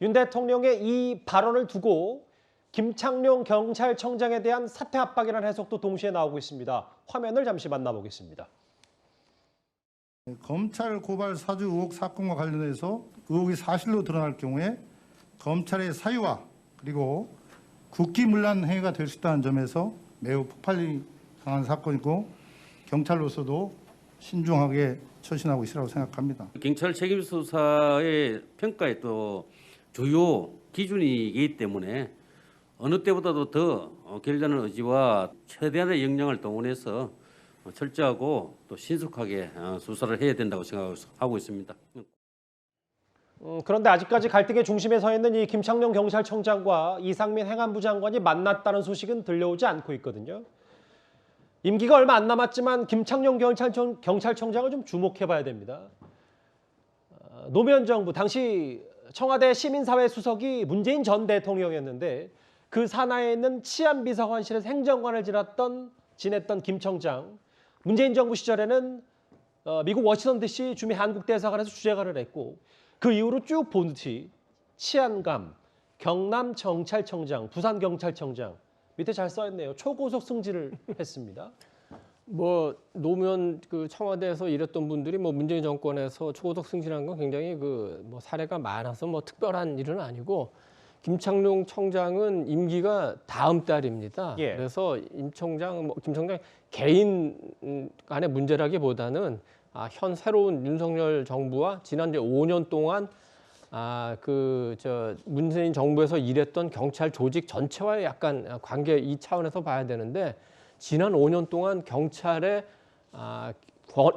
윤 대통령의 이 발언을 두고 김창룡 경찰청장에 대한 사퇴 압박이라는 해석도 동시에 나오고 있습니다. 화면을 잠시 만나보겠습니다. 검찰 고발 사주 의혹 사건과 관련해서 의혹이 사실로 드러날 경우에 검찰의 사유와 그리고 국기문란 행위가 될 수 있다는 점에서 매우 폭발력이 강한 사건이고 경찰로서도 신중하게 처신하고 있으라고 생각합니다. 경찰 책임 수사의 평가의 또 주요 기준이기 때문에 어느 때보다도 더 결단의 의지와 최대한의 역량을 동원해서 철저하고 또 신속하게 수사를 해야 된다고 생각하고 있습니다. 그런데 아직까지 갈등의 중심에 서 있는 이 김창룡 경찰청장과 이상민 행안부 장관이 만났다는 소식은 들려오지 않고 있거든요. 임기가 얼마 안 남았지만 김창룡 경찰청장을 좀 주목해봐야 됩니다. 노무현 정부 당시 청와대 시민사회 수석이 문재인 전 대통령이었는데 그 산하에 있는 치안비서관실에서 행정관을 지냈던 김 청장. 문재인 정부 시절에는 미국 워싱턴 DC 주미 한국대사관에서 주재관을 했고 그 이후로 쭉 본 듯이 치안감, 경남경찰청장, 부산경찰청장 밑에 잘 써있네요. 초고속 승진을 했습니다. 뭐 노무현 그 청와대에서 일했던 분들이 뭐 문재인 정권에서 초고속 승진한 건 굉장히 뭐 사례가 많아서 뭐 특별한 일은 아니고 김창룡 청장은 임기가 다음 달입니다. 예. 그래서 김 청장 개인 간의 문제라기보다는 현 새로운 윤석열 정부와 지난 이제 5년 동안 문재인 정부에서 일했던 경찰 조직 전체와의 약간 관계 이 차원에서 봐야 되는데 지난 5년 동안 경찰의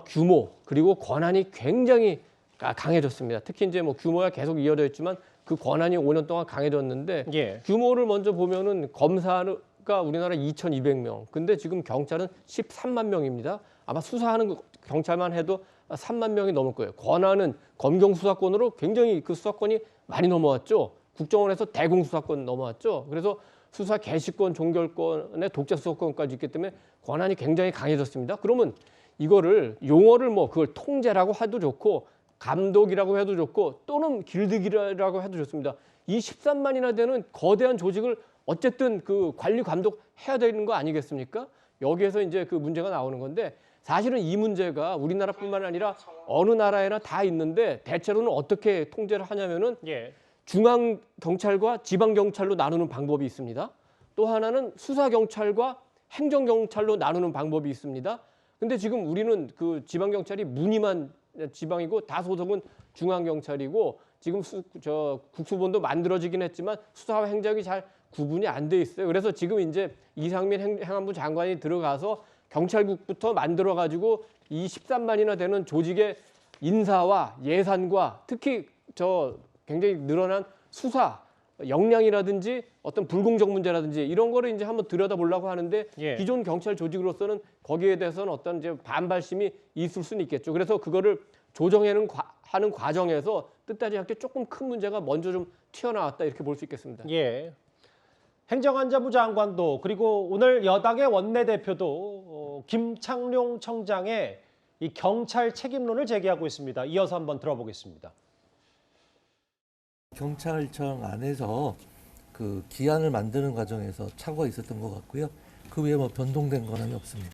규모 그리고 권한이 굉장히 강해졌습니다. 특히 이제 뭐 규모가 계속 이어져 있지만 그 권한이 5년 동안 강해졌는데 예. 규모를 먼저 보면은 검사가 우리나라 2,200명. 근데 지금 경찰은 13만 명입니다. 아마 수사하는 경찰만 해도 3만 명이 넘을 거예요. 권한은 검경 수사권으로 굉장히 그 수사권이 많이 넘어왔죠. 국정원에서 대공 수사권 넘어왔죠. 그래서 수사 개시권, 종결권의 독재 수사권까지 있기 때문에 권한이 굉장히 강해졌습니다. 그러면 이거를 용어를 뭐 그걸 통제라고 해도 좋고 감독이라고 해도 좋고 또는 길드기라고 해도 좋습니다. 이 13만이나 되는 거대한 조직을 어쨌든 그 관리 감독해야 되는 거 아니겠습니까? 여기에서 이제 그 문제가 나오는 건데 사실은 이 문제가 우리나라뿐만 아니라 어느 나라에나 다 있는데 대체로는 어떻게 통제를 하냐면은 예. 중앙 경찰과 지방 경찰로 나누는 방법이 있습니다. 또 하나는 수사 경찰과 행정 경찰로 나누는 방법이 있습니다. 근데 지금 우리는 그 지방 경찰이 무늬만 지방이고 다 소속은 중앙 경찰이고 지금 국수본도 만들어지긴 했지만 수사와 행정이 잘 구분이 안 돼 있어요. 그래서 지금 이제 이상민 행안부 장관이 들어가서 경찰국부터 만들어 가지고 이 13만이나 되는 조직의 인사와 예산과 특히 굉장히 늘어난 수사 역량이라든지 어떤 불공정 문제라든지 이런 거를 이제 한번 들여다보려고 하는데 예. 기존 경찰 조직으로서는 거기에 대해서는 어떤 이제 반발심이 있을 수는 있겠죠. 그래서 그거를 조정하는 과정에서 뜻하지 않게 조금 큰 문제가 먼저 좀 튀어나왔다 이렇게 볼 수 있겠습니다. 예. 행정안전부 장관도 그리고 오늘 여당의 원내대표도 김창룡 청장의 이 경찰 책임론을 제기하고 있습니다. 이어서 한번 들어보겠습니다. 경찰청 안에서 그 기한을 만드는 과정에서 착오가 있었던 것 같고요. 그 외에 뭐 변동된 권한이 없습니다.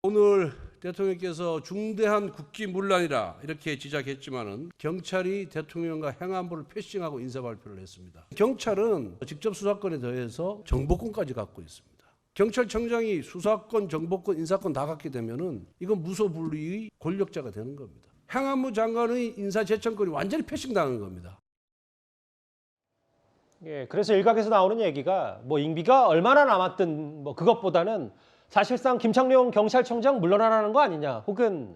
오늘 대통령께서 중대한 국기문란이라 이렇게 지적했지만은 경찰이 대통령과 행안부를 패싱하고 인사 발표를 했습니다. 경찰은 직접 수사권에 더해서 정보권까지 갖고 있습니다. 경찰청장이 수사권, 정보권, 인사권 다 갖게 되면은 이건 무소불위의 권력자가 되는 겁니다. 행안부 장관의 인사재청권이 완전히 패싱당한 겁니다. 예, 그래서 일각에서 나오는 얘기가 뭐 임기가 얼마나 남았든 뭐 그것보다는 사실상 김창룡 경찰청장 물러나라는 거 아니냐, 혹은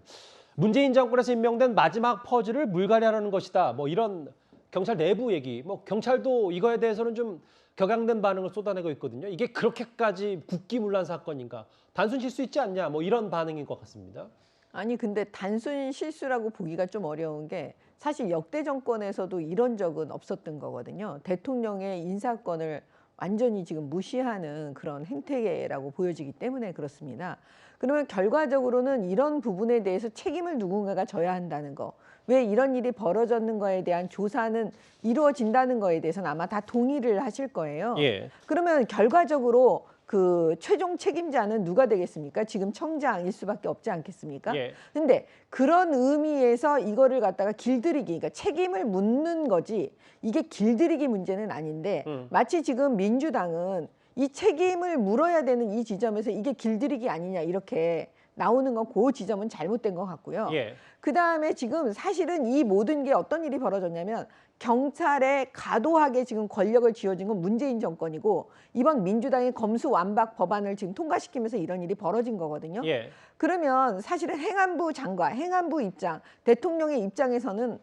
문재인 정권에서 임명된 마지막 퍼즐을 물갈이하려는 것이다. 뭐 이런 경찰 내부 얘기, 뭐 경찰도 이거에 대해서는 좀 격양된 반응을 쏟아내고 있거든요. 이게 그렇게까지 국기문란 사건인가? 단순 실수 있지 않냐? 뭐 이런 반응인 것 같습니다. 아니 근데 단순 실수라고 보기가 좀 어려운 게 사실 역대 정권에서도 이런 적은 없었던 거거든요. 대통령의 인사권을 완전히 지금 무시하는 그런 행태라고 보여지기 때문에 그렇습니다. 그러면 결과적으로는 이런 부분에 대해서 책임을 누군가가 져야 한다는 거. 왜 이런 일이 벌어졌는 거에 대한 조사는 이루어진다는 거에 대해서는 아마 다 동의를 하실 거예요. 예. 그러면 결과적으로 그 최종 책임자는 누가 되겠습니까? 지금 청장일 수밖에 없지 않겠습니까? 예. 근데 그런 의미에서 이거를 갖다가 길들이기, 그러니까 책임을 묻는 거지 이게 길들이기 문제는 아닌데 마치 지금 민주당은 이 책임을 물어야 되는 이 지점에서 이게 길들이기 아니냐 이렇게 나오는 건 그 지점은 잘못된 것 같고요. 예. 그다음에 지금 사실은 이 모든 게 어떤 일이 벌어졌냐면 경찰에 과도하게 지금 권력을 쥐어준 건 문재인 정권이고 이번 민주당의 검수완박 법안을 지금 통과시키면서 이런 일이 벌어진 거거든요. 예. 그러면 사실은 행안부 장관, 행안부 입장, 대통령의 입장에서는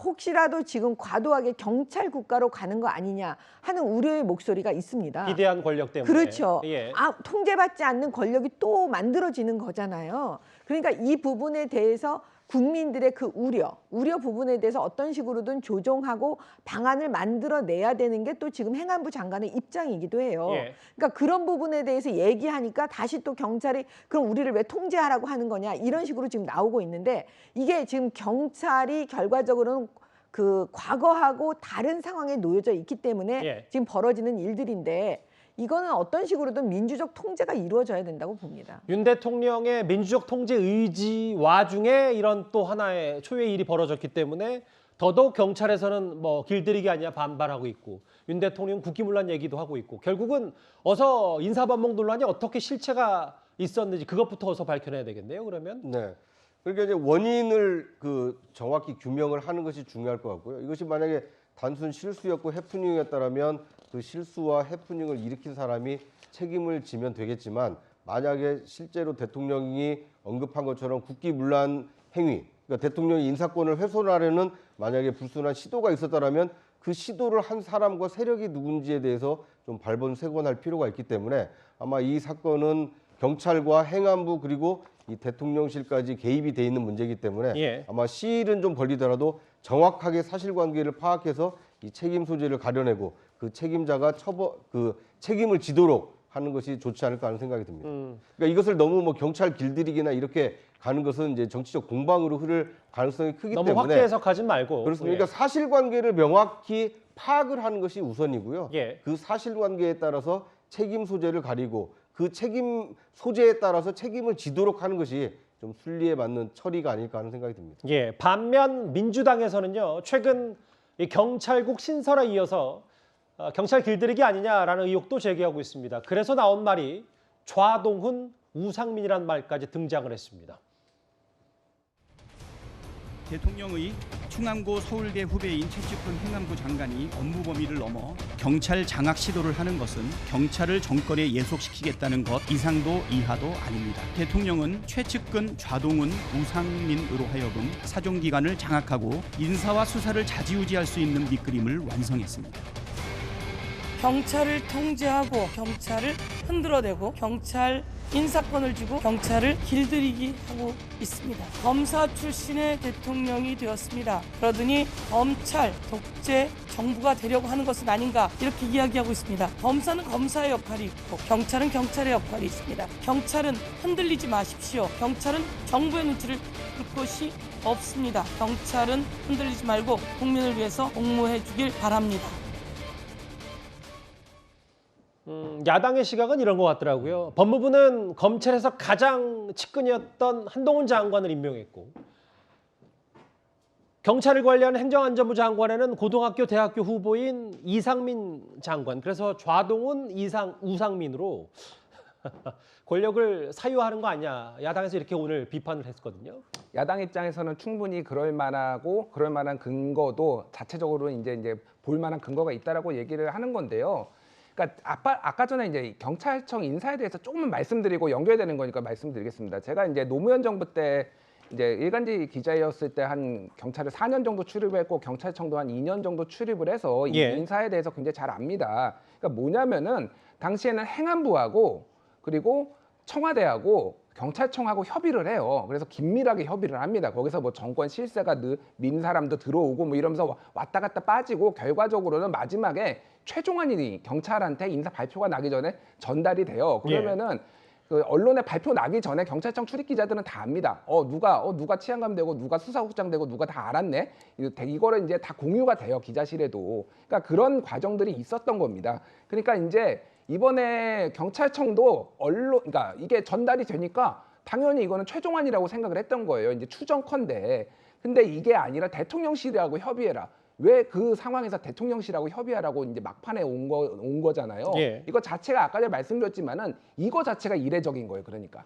혹시라도 지금 과도하게 경찰 국가로 가는 거 아니냐 하는 우려의 목소리가 있습니다. 비대한 권력 때문에. 그렇죠. 예. 통제받지 않는 권력이 또 만들어지는 거잖아요. 그러니까 이 부분에 대해서 국민들의 그 우려 부분에 대해서 어떤 식으로든 조정하고 방안을 만들어내야 되는 게 또 지금 행안부 장관의 입장이기도 해요. 예. 그러니까 그런 부분에 대해서 얘기하니까 다시 또 경찰이 그럼 우리를 왜 통제하라고 하는 거냐 이런 식으로 지금 나오고 있는데 이게 지금 경찰이 결과적으로는 그 과거하고 다른 상황에 놓여져 있기 때문에 예. 지금 벌어지는 일들인데 이거는 어떤 식으로든 민주적 통제가 이루어져야 된다고 봅니다. 윤 대통령의 민주적 통제 의지 와중에 이런 또 하나의 초유의 일이 벌어졌기 때문에 더더욱 경찰에서는 뭐 길들이기 아니냐 반발하고 있고 윤 대통령 국기문란 얘기도 하고 있고 결국은 어서 인사반목 논란이 어떻게 실체가 있었는지 그것부터 어서 밝혀내야 되겠네요. 그러면 네. 그러니까 이제 원인을 정확히 규명을 하는 것이 중요할 것 같고요. 이것이 만약에 단순 실수였고 해프닝이었다라면 그 실수와 해프닝을 일으킨 사람이 책임을 지면 되겠지만 만약에 실제로 대통령이 언급한 것처럼 국기문란 행위, 그러니까 대통령이 인사권을 훼손하려는 만약에 불순한 시도가 있었다라면 그 시도를 한 사람과 세력이 누군지에 대해서 좀 발본색원할 필요가 있기 때문에 아마 이 사건은 경찰과 행안부 그리고 이 대통령실까지 개입이 돼 있는 문제이기 때문에 예. 아마 시일은 좀 걸리더라도 정확하게 사실관계를 파악해서 이 책임 소재를 가려내고 그 책임자가 책임을 지도록 하는 것이 좋지 않을까 하는 생각이 듭니다. 그러니까 이것을 너무 뭐 경찰 길들이기나 이렇게 가는 것은 이제 정치적 공방으로 흐를 가능성이 크기 너무 때문에 확대 해석하지 말고 그렇습니다. 그러니까 사실관계를 명확히 파악을 하는 것이 우선이고요. 예. 그 사실관계에 따라서 책임 소재를 가리고 그 책임 소재에 따라서 책임을 지도록 하는 것이 좀 순리에 맞는 처리가 아닐까 하는 생각이 듭니다. 예, 반면 민주당에서는요 최근 이 경찰국 신설에 이어서 경찰 길들이기 아니냐라는 의혹도 제기하고 있습니다. 그래서 나온 말이 좌동훈, 우상민이란 말까지 등장을 했습니다. 대통령의 충암고 서울대 후배인 최측근 행안부 장관이 업무 범위를 넘어 경찰 장악 시도를 하는 것은 경찰을 정권에 예속시키겠다는 것 이상도 이하도 아닙니다. 대통령은 최측근 좌동훈, 우상민으로 하여금 사정기관을 장악하고 인사와 수사를 좌지우지할 수 있는 밑그림을 완성했습니다. 경찰을 통제하고 경찰을 흔들어대고 경찰 인사권을 주고 경찰을 길들이기 하고 있습니다. 검사 출신의 대통령이 되었습니다. 그러더니 검찰 독재 정부가 되려고 하는 것은 아닌가 이렇게 이야기하고 있습니다. 검사는 검사의 역할이 있고 경찰은 경찰의 역할이 있습니다. 경찰은 흔들리지 마십시오. 경찰은 정부의 눈치를 볼 것이 없습니다. 경찰은 흔들리지 말고 국민을 위해서 복무해 주길 바랍니다. 야당의 시각은 이런 것 같더라고요. 법무부는 검찰에서 가장 측근이었던 한동훈 장관을 임명했고 경찰을 관리하는 행정안전부 장관에는 고등학교, 대학교 후보인 이상민 장관, 그래서 좌동훈, 우상민으로 권력을 사유하는 거 아니냐. 야당에서 이렇게 오늘 비판을 했거든요. 야당 입장에서는 충분히 그럴 만한 근거도 자체적으로 이제 볼 만한 근거가 있다라고 얘기를 하는 건데요. 그러니까 아까 전에 이제 경찰청 인사에 대해서 조금만 말씀드리고 연결되는 거니까 말씀드리겠습니다. 제가 이제 노무현 정부 때 이제 일간지 기자였을 때 한 경찰을 4년 정도 출입했고 경찰청도 한 2년 정도 출입을 해서 이 인사에 대해서 굉장히 잘 압니다. 그러니까 뭐냐면은 당시에는 행안부하고 그리고 청와대하고 경찰청하고 협의를 해요. 그래서 긴밀하게 협의를 합니다. 거기서 뭐 정권 실세가 민 사람도 들어오고 뭐 이러면서 왔다 갔다 빠지고 결과적으로는 마지막에 최종안이 경찰한테 인사 발표가 나기 전에 전달이 돼요. 그러면은 그 언론에 발표 나기 전에 경찰청 출입 기자들은 다 압니다. 누가 치안감 되고 누가 수사국장 되고 누가 다 알았네. 이거를 이제 다 공유가 돼요, 기자실에도. 그러니까 그런 과정들이 있었던 겁니다. 그러니까 이제 이번에 경찰청도 그러니까 이게 전달이 되니까 당연히 이거는 최종안이라고 생각을 했던 거예요. 이제 추정컨대. 근데 이게 아니라 대통령실하고 협의해라. 왜 그 상황에서 대통령실하고 협의하라고 이제 막판에 온 거잖아요. 예. 이거 자체가 아까 전에 말씀드렸지만은 이거 자체가 이례적인 거예요. 그러니까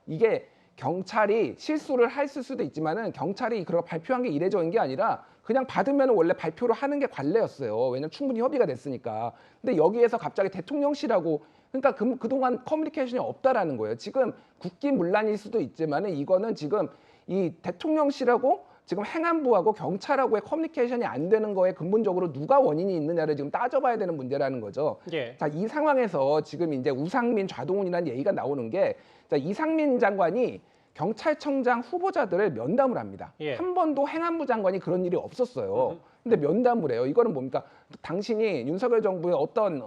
이게 경찰이 실수를 했을 수도 있지만은 경찰이 그런 발표한 게 이례적인 게 아니라 그냥 받으면 원래 발표를 하는 게 관례였어요. 왜냐면 충분히 협의가 됐으니까. 근데 여기에서 갑자기 대통령실하고 그러니까 그동안 커뮤니케이션이 없다라는 거예요. 지금 국기문란일 수도 있지만은 이거는 지금 이 대통령실하고 지금 행안부하고 경찰하고의 커뮤니케이션이 안 되는 거에 근본적으로 누가 원인이 있느냐를 지금 따져봐야 되는 문제라는 거죠. 예. 자, 이 상황에서 지금 이제 우상민, 좌동훈이라는 얘기가 나오는 게 자, 이상민 장관이 경찰청장 후보자들을 면담을 합니다. 예. 한 번도 행안부 장관이 그런 일이 없었어요. 근데 면담을 해요. 이거는 뭡니까? 당신이 윤석열 정부의 어떤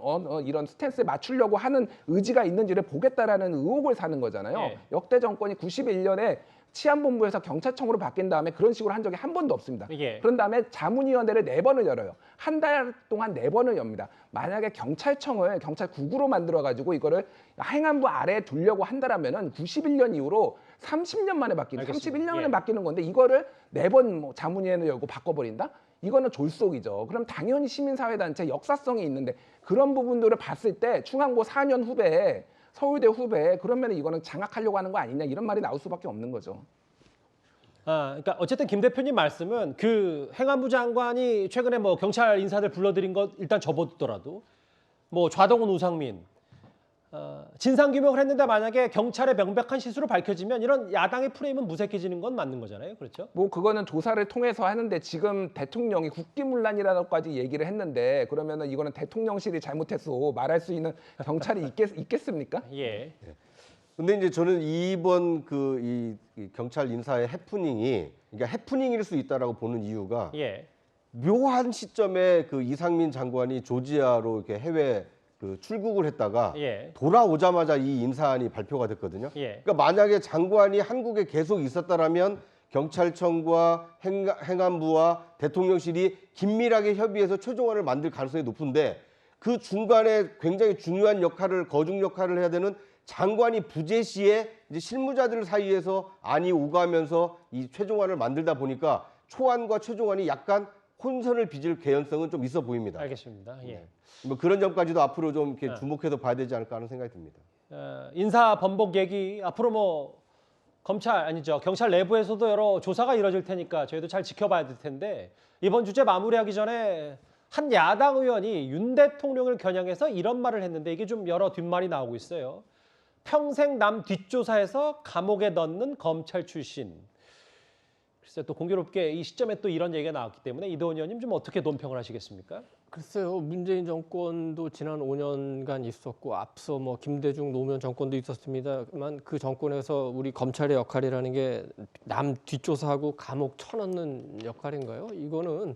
이런 스탠스에 맞추려고 하는 의지가 있는지를 보겠다라는 의혹을 사는 거잖아요. 예. 역대 정권이 91년에 치안본부에서 경찰청으로 바뀐 다음에 그런 식으로 한 적이 한 번도 없습니다. 예. 그런 다음에 자문위원회를 4번을 열어요. 한 달 동안 4번을 엽니다. 만약에 경찰청을 경찰국으로 만들어가지고 이거를 행안부 아래에 두려고 한다라면은 91년 이후로 30년 만에 바뀌는, 알겠습니다. 31년 만에 예. 바뀌는 건데 이거를 4번 뭐 자문위원회 열고 바꿔버린다? 이거는 졸속이죠. 그럼 당연히 시민사회단체 역사성이 있는데 그런 부분들을 봤을 때 충암고 4년 후배에 서울대 후배 그러면 이거는 장악하려고 하는 거 아니냐 이런 말이 나올 수밖에 없는 거죠. 그러니까 어쨌든 김 대표님 말씀은 그 행안부 장관이 최근에 뭐 경찰 인사들 불러들인 것 일단 접어두더라도 뭐 좌동훈, 우상민 진상 규명을 했는데 만약에 경찰의 명백한 실수로 밝혀지면 이런 야당의 프레임은 무색해지는 건 맞는 거잖아요, 그렇죠? 뭐 그거는 조사를 통해서 하는데 지금 대통령이 국기문란이라고까지 얘기를 했는데 그러면은 이거는 대통령실이 잘못했어 말할 수 있는 경찰이 있겠습니까? 예. 근데 이제 저는 이번 이 경찰 인사의 해프닝이 그러니까 해프닝일 수 있다라고 보는 이유가 예. 묘한 시점에 그 이상민 장관이 조지아로 이렇게 해외 출국을 했다가 예. 돌아오자마자 이 인사안이 발표가 됐거든요. 예. 그러니까 만약에 장관이 한국에 계속 있었다라면 경찰청과 행안부와 대통령실이 긴밀하게 협의해서 최종안을 만들 가능성이 높은데 그 중간에 굉장히 중요한 거중 역할을 해야 되는 장관이 부재 시에 이제 실무자들 사이에서 안이 오가면서 이 최종안을 만들다 보니까 초안과 최종안이 약간 혼선을 빚을 개연성은 좀 있어 보입니다. 알겠습니다. 예. 뭐 그런 점까지도 앞으로 좀 이렇게 주목해서 봐야 되지 않을까 하는 생각이 듭니다. 인사 번복 얘기 앞으로 뭐 경찰 내부에서도 여러 조사가 이뤄질 테니까 저희도 잘 지켜봐야 될 텐데 이번 주제 마무리하기 전에 한 야당 의원이 윤 대통령을 겨냥해서 이런 말을 했는데 이게 좀 여러 뒷말이 나오고 있어요. 평생 남 뒷조사해서 감옥에 넣는 검찰 출신. 글쎄 또 공교롭게 이 시점에 또 이런 얘기가 나왔기 때문에 이도원 의원님 좀 어떻게 논평을 하시겠습니까? 글쎄요, 문재인 정권도 지난 5년간 있었고 앞서 뭐 김대중 노무현 정권도 있었습니다만 그 정권에서 우리 검찰의 역할이라는 게 남 뒷조사하고 감옥 쳐넣는 역할인가요? 이거는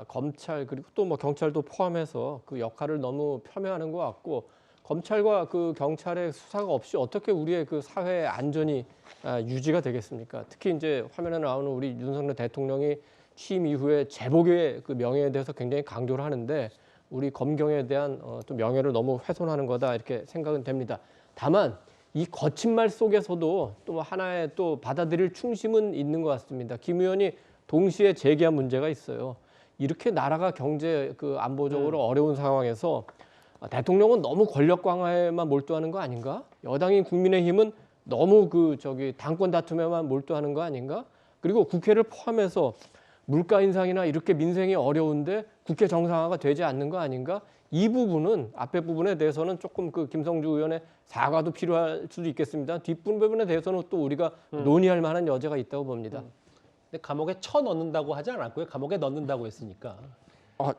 검찰 그리고 또 뭐 경찰도 포함해서 그 역할을 너무 폄훼하는 것 같고 검찰과 그 경찰의 수사가 없이 어떻게 우리의 그 사회의 안전이 유지가 되겠습니까? 특히 이제 화면에 나오는 우리 윤석열 대통령이 취임 이후에 제복의 그 명예에 대해서 굉장히 강조를 하는데 우리 검경에 대한 또 명예를 너무 훼손하는 거다 이렇게 생각은 됩니다. 다만 이 거친 말 속에서도 또 하나의 또 받아들일 충심은 있는 것 같습니다. 김 의원이 동시에 제기한 문제가 있어요. 이렇게 나라가 경제 그 안보적으로 어려운 상황에서 대통령은 너무 권력 강화에만 몰두하는 거 아닌가? 여당인 국민의힘은 너무 당권 다툼에만 몰두하는 거 아닌가? 그리고 국회를 포함해서 물가 인상이나 이렇게 민생이 어려운데 국회 정상화가 되지 않는 거 아닌가? 이 부분은 앞에 부분에 대해서는 조금 그 김성주 의원의 사과도 필요할 수도 있겠습니다. 뒷부분에 대해서는 또 우리가 논의할 만한 여지가 있다고 봅니다. 근데 감옥에 쳐넣는다고 하지 않았고요. 감옥에 넣는다고 했으니까.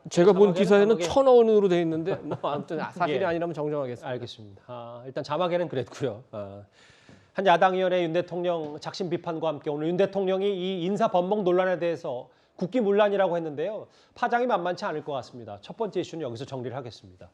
제가 본 자막에는 기사에는 자막에- 1,000원으로 돼 있는데 뭐 아무튼 사실이 예. 아니라면 정정하겠습니다. 알겠습니다. 일단 자막에는 그랬고요. 한 야당 의원의 윤 대통령 작심 비판과 함께 오늘 윤 대통령이 이 인사 번복 논란에 대해서 국기문란이라고 했는데요. 파장이 만만치 않을 것 같습니다. 첫 번째 이슈는 여기서 정리를 하겠습니다.